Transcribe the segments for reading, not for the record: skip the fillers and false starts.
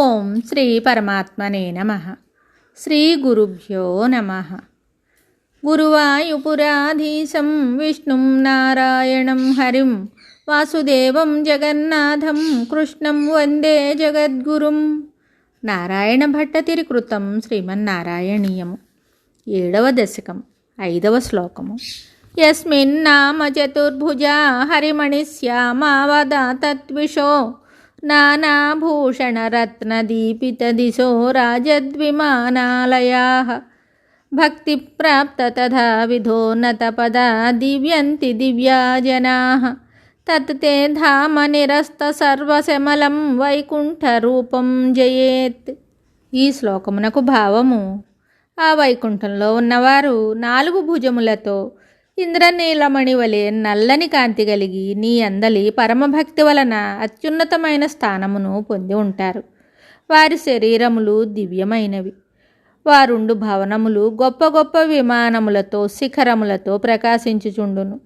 ఓం శ్రీ పరమాత్మనే నమః. శ్రీ గురుభ్యో నమః. గురువాయుపురాధీశం విష్ణుం నారాయణం హరిం వాసుదేవం జగన్నాథం కృష్ణం వందే జగద్గురుం. నారాయణ భట్టతిరి కృతం శ్రీమన్నారాయణీయము. 7వ దశకం 5వ శ్లోకము. యస్మిన్నామ చతుర్భుజా హరిమణిశ్యామావదాతద్విషో నానాభూషణరత్నదీపితదిశో రాజద్విమానాలయాః భక్తిప్రాప్త తథా విధోన్నతపదా దివ్యంతి దివ్యా జనాః తత్ తే ధామ నిరస్త సర్వశమలం వైకుంఠరూపం జయేత్. ఈ శ్లోకమునకు భావము: ఆ వైకుంఠంలో ఉన్నవారు 4 భుజములతో ఇంద్రనీలమణి వలె నల్లని కాంతి కలిగి నీ అందలి పరమభక్తి వలన అత్యున్నతమైన స్థానమును పొంది ఉంటారు. వారి శరీరములు దివ్యమైనవి. వారుండు భవనములు గొప్ప గొప్ప విమానములతో శిఖరములతో ప్రకాశించుచుండును.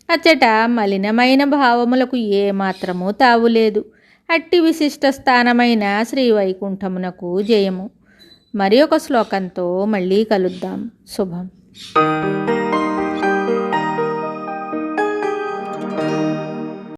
అచ్చట మలినమైన భావములకు ఏమాత్రము తావులేదు. అట్టి విశిష్ట స్థానమైన శ్రీవైకుంఠమునకు జయము. మరి ఒక శ్లోకంతో మళ్ళీ కలుద్దాం. శుభం.